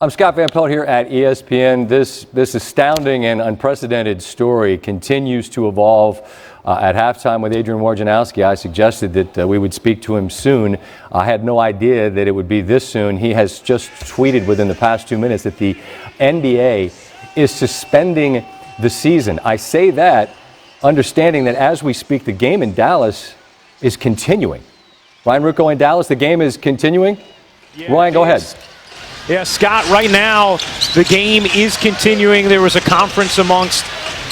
I'm Scott Van Pelt here at ESPN. This astounding and unprecedented story continues to evolve. At halftime with Adrian Wojnarowski, I suggested that we would speak to him soon. I had no idea that it would be this soon. He has just tweeted within the past 2 minutes that the NBA is suspending the season. I say that understanding that as we speak, the game in Dallas is continuing. Ryan Ruocco in Dallas, the game is continuing? Yeah, Ryan, go ahead. Yeah, Scott, right now the game is continuing. There was a conference amongst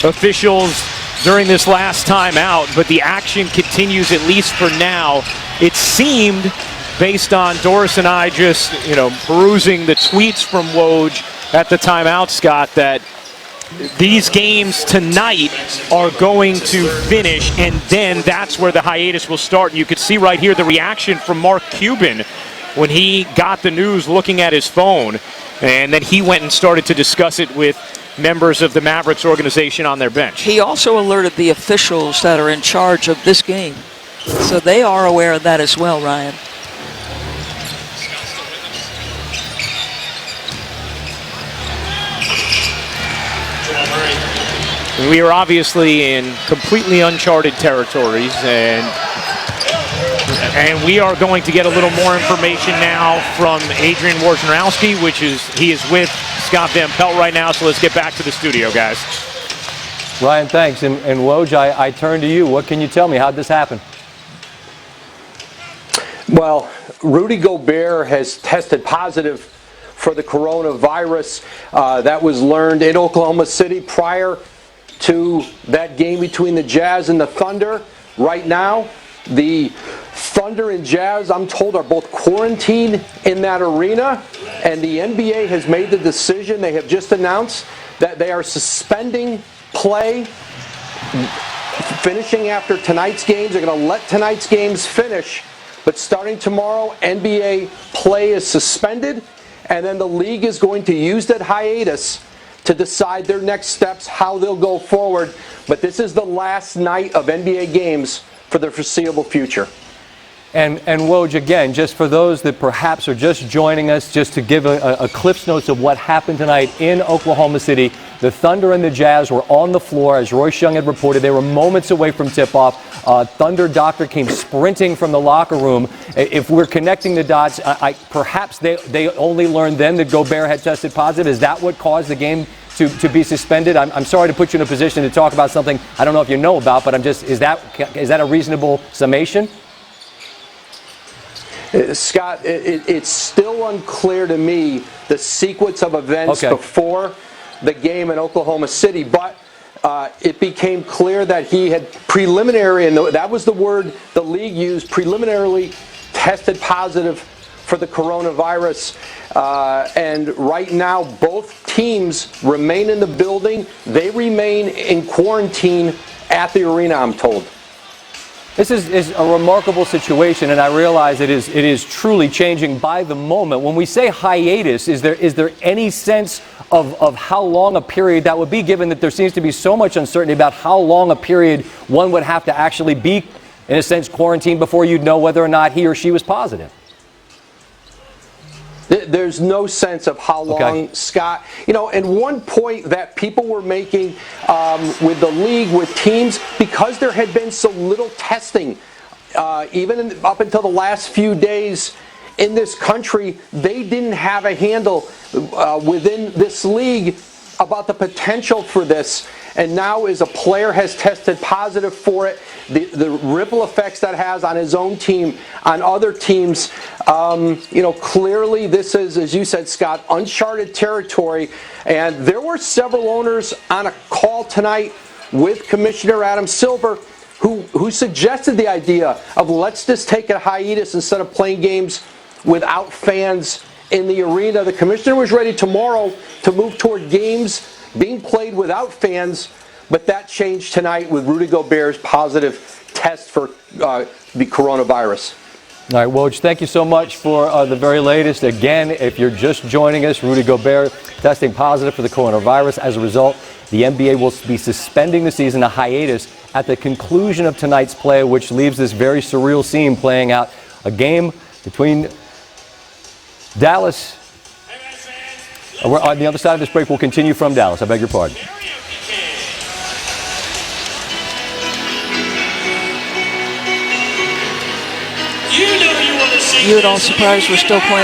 officials during this last timeout, but the action continues at least for now. It seemed, based on Doris and I just, perusing the tweets from Woj at the timeout, Scott, that these games tonight are going to finish, and then that's where the hiatus will start. And you could see right here the reaction from Mark Cuban when he got the news, looking at his phone, and then he went and started to discuss it with members of the Mavericks organization on their bench. He also alerted the officials that are in charge of this game, so they are aware of that as well, Ryan. We are obviously in completely uncharted territories, and we are going to get a little more information now from Adrian Wojnarowski, he is with Scott Van Pelt right now, so let's get back to the studio, guys. Ryan, thanks. And Woj, I turn to you. What can you tell me? How'd this happen? Well, Rudy Gobert has tested positive for the coronavirus. That was learned in Oklahoma City prior to that game between the Jazz and the Thunder. Right now, the Thunder and Jazz, I'm told, are both quarantined in that arena, and the NBA has made the decision. They have just announced that they are suspending play, finishing after tonight's games. They're going to let tonight's games finish, but starting tomorrow, NBA play is suspended, and then the league is going to use that hiatus to decide their next steps, how they'll go forward. But this is the last night of NBA games for the foreseeable future. And Woj, again, just for those that perhaps are just joining us, just to give a Cliff's Notes of what happened tonight in Oklahoma City, the Thunder and the Jazz were on the floor, as Royce Young had reported. They were moments away from tip-off. Thunder doctor came sprinting from the locker room. If we're connecting the dots, perhaps they only learned then that Gobert had tested positive. Is that what caused the game to be suspended? I'm sorry to put you in a position to talk about something I don't know if you know about, but is that a reasonable summation? Scott, it's still unclear to me the sequence of events before the game in Oklahoma City, but it became clear that he had preliminary, and that was the word the league used, preliminarily tested positive for the coronavirus. And right now, both teams remain in the building. They remain in quarantine at the arena, I'm told. This is a remarkable situation, and I realize it is truly changing by the moment. When we say hiatus, is there any sense of how long a period that would be, given that there seems to be so much uncertainty about how long a period one would have to actually be, in a sense, quarantined before you'd know whether or not he or she was positive? There's no sense of how long, Scott. And one point that people were making with the league, with teams, because there had been so little testing, even up until the last few days in this country, they didn't have a handle within this league about the potential for this. And now, as a player has tested positive for it, the ripple effects that has on his own team, on other teams, clearly this is, as you said, Scott, uncharted territory. And there were several owners on a call tonight with Commissioner Adam Silver who suggested the idea of let's just take a hiatus instead of playing games without fans in the arena. The commissioner was ready tomorrow to move toward games being played without fans, but that changed tonight with Rudy Gobert's positive test for the coronavirus. All right, Woj, thank you so much for the very latest. Again, if you're just joining us, Rudy Gobert testing positive for the coronavirus. As a result, the NBA will be suspending the season, a hiatus, at the conclusion of tonight's play, which leaves this very surreal scene playing out. A game between Dallas We're on the other side of this break. We'll continue from Dallas. I beg your pardon. You at all surprised we're still playing?